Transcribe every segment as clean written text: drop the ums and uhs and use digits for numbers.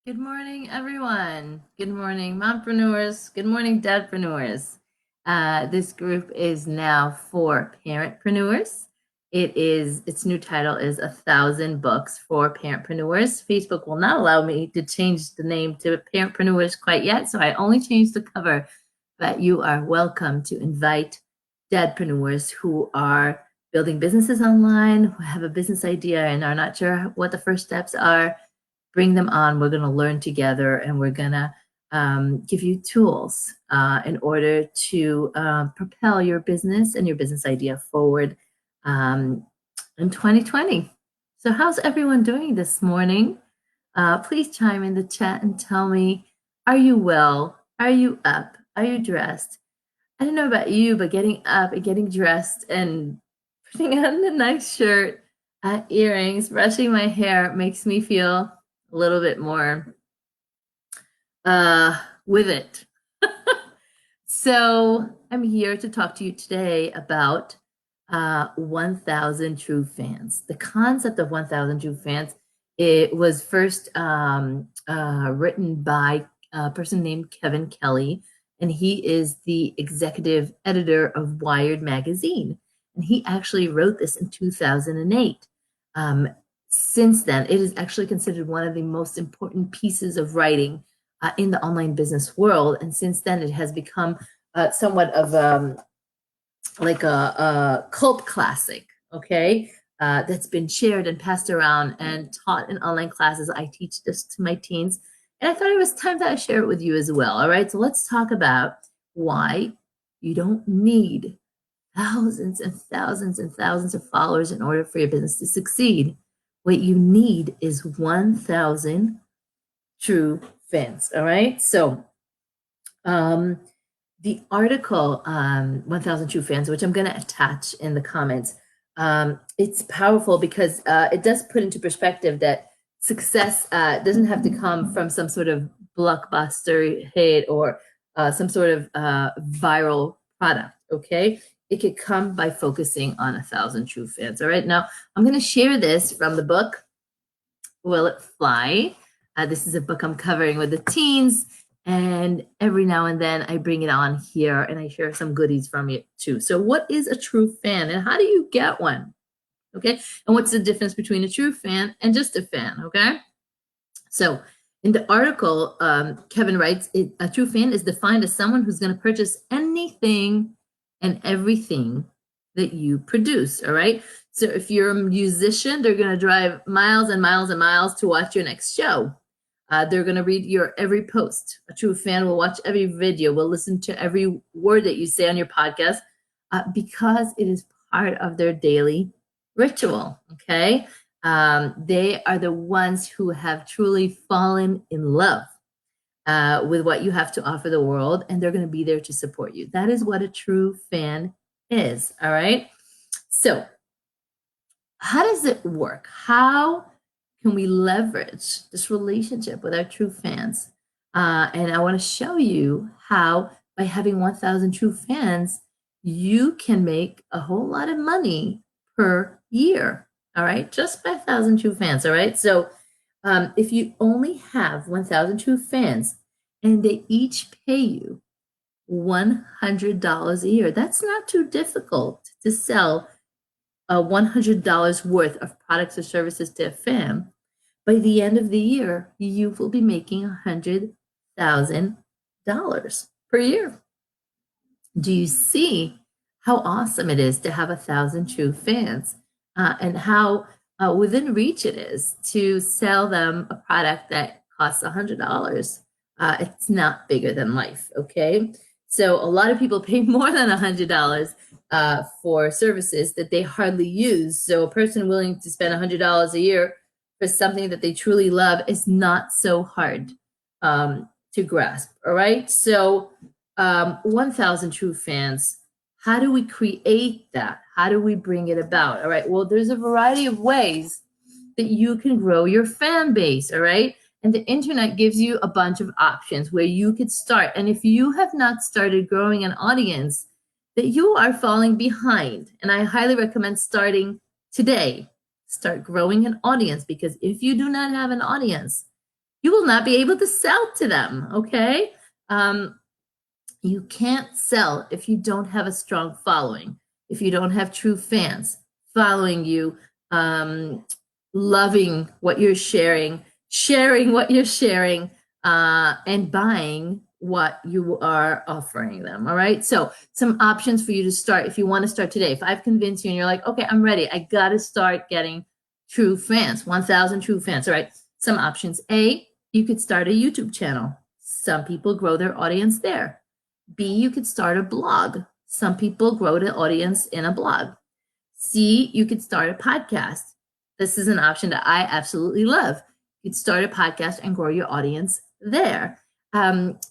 Good morning, everyone. Good morning, mompreneurs. Good morning, dadpreneurs. This group is now for parentpreneurs. Its new title is 1,000 Books for Parentpreneurs. Facebook will not allow me to change the name to Parentpreneurs quite yet, so I only changed the cover. But you are welcome to invite dadpreneurs who are building businesses online, who have a business idea and are not sure what the first steps are. Bring them on. We're going to learn together, and we're going to give you tools in order to propel your business and your business idea forward um, in 2020. So, how's everyone doing this morning? Please chime in the chat and tell me, are you well? Are you up? Are you dressed? I don't know about you, but getting up and getting dressed and putting on a nice shirt, earrings, brushing my hair makes me feel a little bit more with it. So I'm here to talk to you today about 1,000 True Fans. The concept of 1,000 True Fans, it was first written by a person named Kevin Kelly, and he is the executive editor of Wired magazine. And he actually wrote this in 2008. Since then, it is actually considered one of the most important pieces of writing in the online business world. And since then, it has become somewhat of like a cult classic, okay, that's been shared and passed around and taught in online classes. I teach this to my teens, and I thought it was time that I share it with you as well. All right, so let's talk about why you don't need thousands and thousands and thousands of followers in order for your business to succeed. What you need is 1,000 true fans. All right, so um, the article 1,000 True Fans, which I'm going to attach in the comments, it's powerful because it does put into perspective that success doesn't have to come from some sort of blockbuster hit or some sort of viral product, okay? It could come by focusing on 1,000 true fans. All right, now I'm going to share this from the book Will It Fly? This is a book I'm covering with the teens, and every now and then I bring it on here and I share some goodies from it too. So, what is a true fan and how do you get one? Okay, and what's the difference between a true fan and just a fan? Okay, so in the article, Kevin writes, a true fan is defined as someone who's going to purchase anything and everything that you produce. All right. So if you're a musician, they're going to drive miles and miles and miles to watch your next show. They're going to read your every post. A true fan will watch every video, will listen to every word that you say on your podcast because it is part of their daily ritual. Okay. They are the ones who have truly fallen in love with what you have to offer the world, and they're going to be there to support you. That is what a true fan is. All right. So, how does it work? How can we leverage this relationship with our true fans? And I want to show you how, by having 1,000 true fans, you can make a whole lot of money per year. All right, just by 1,000 true fans. All right, so if you only have 1,000 true fans and they each pay you $100 a year, that's not too difficult to sell $100 worth of products or services to a fan. By the end of the year, you will be making $100,000 per year. Do you see how awesome it is to have 1,000 true fans and how within reach it is to sell them a product that costs $100? It's not bigger than life, okay? So a lot of people pay more than $100 for services that they hardly use. So a person willing to spend $100 a year for something that they truly love is not so hard to grasp. All right. So 1,000 true fans. How do we create that? How do we bring it about? All right. Well, there's a variety of ways that you can grow your fan base. All right. And the internet gives you a bunch of options where you could start. And if you have not started growing an audience, that you are falling behind. And I highly recommend starting today. Start growing an audience because if you do not have an audience, you will not be able to sell to them, okay? You can't sell if you don't have a strong following, if you don't have true fans following you, loving what you're sharing what you're sharing, and buying what you are offering them. All right. So some options for you to start if you want to start today. If I've convinced you and you're like, okay, I'm ready, I got to start getting true fans, 1,000 true fans. All right. Some options. A, you could start a YouTube channel. Some people grow their audience there. B, you could start a blog. Some people grow the audience in a blog. C, you could start a podcast. This is an option that I absolutely love. You could start a podcast and grow your audience there.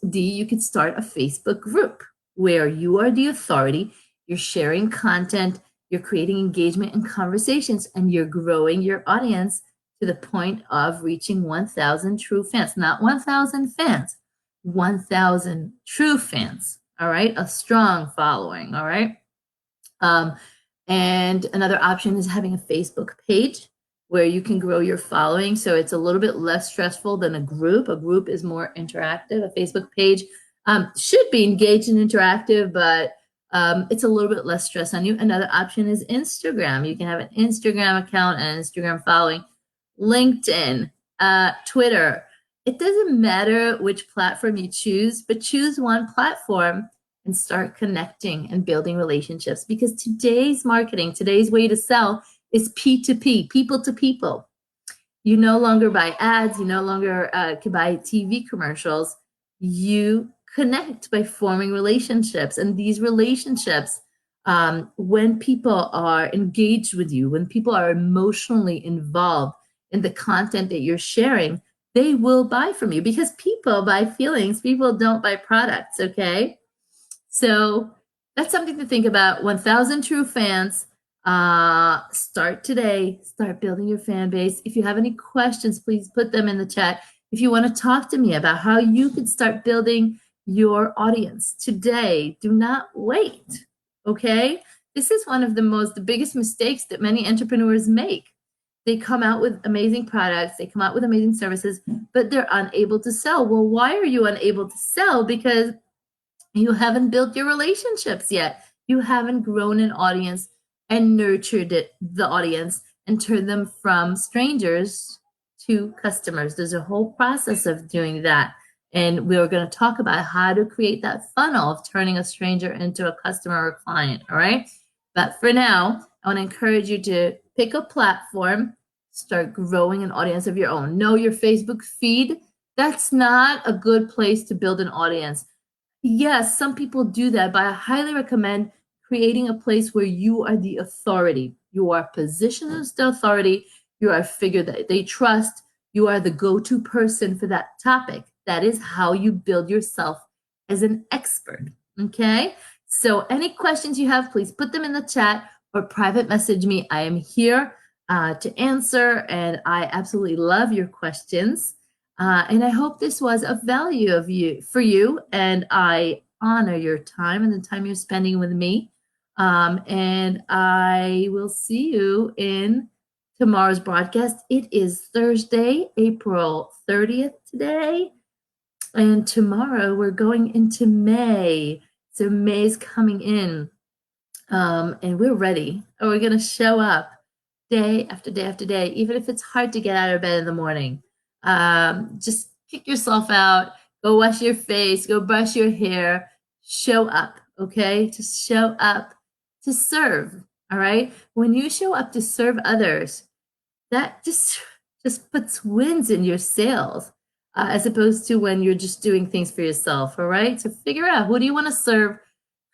D, you could start a Facebook group where you are the authority, you're sharing content, you're creating engagement and conversations, and you're growing your audience to the point of reaching 1,000 true fans. Not 1,000 fans, 1,000 true fans. All right, a strong following. All right. And another option is having a Facebook page where you can grow your following. So it's a little bit less stressful than a group. A group is more interactive. A Facebook page should be engaged and interactive, but it's a little bit less stress on you. Another option is Instagram. You can have an Instagram account and an Instagram following. LinkedIn, Twitter. It doesn't matter which platform you choose, but choose one platform and start connecting and building relationships, because today's marketing, today's way to sell is P2P, people to people. You no longer buy ads, you no longer can buy TV commercials. You connect by forming relationships, and these relationships, when people are engaged with you, when people are emotionally involved in the content that you're sharing, they will buy from you, because people buy feelings, people don't buy products, okay? So that's something to think about. 1,000 true fans. Start today. Start building your fan base. If you have any questions, please put them in the chat. If you want to talk to me about how you could start building your audience today, do not wait. Okay? This is one of the biggest mistakes that many entrepreneurs make. They come out with amazing products, they come out with amazing services, but they're unable to sell. Well, why are you unable to sell? Because you haven't built your relationships yet. You haven't grown an audience and nurtured the audience and turned them from strangers to customers. There's a whole process of doing that. And we're going to talk about how to create that funnel of turning a stranger into a customer or client. All right. But for now, I want to encourage you to pick a platform, start growing an audience of your own. Know your Facebook feed. That's not a good place to build an audience. Yes, some people do that, but I highly recommend creating a place where you are the authority. You are positioned as the authority. You are a figure that they trust. You are the go-to person for that topic. That is how you build yourself as an expert. Okay? So any questions you have, please put them in the chat or private message me. I am here to answer, and I absolutely love your questions. And I hope this was of value for you, and I honor your time and the time you're spending with me. And I will see you in tomorrow's broadcast. It is Thursday, April 30th today, and tomorrow we're going into May. So May's coming in, and we're ready. And we're going to show up day after day after day, even if it's hard to get out of bed in the morning. Just kick yourself out, go wash your face, go brush your hair, show up, okay? Just show up to serve, all right? When you show up to serve others, that just puts wins in your sales, as opposed to when you're just doing things for yourself, all right? So figure out, who do you want to serve,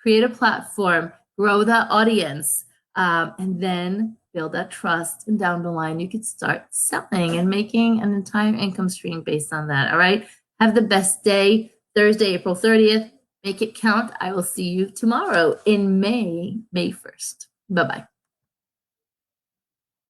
create a platform, grow that audience, and then build that trust, and down the line you could start selling and making an entire income stream based on that. All right, have the best day. Thursday, April 30th. Make it count. I will see you tomorrow in May 1st. Bye-bye.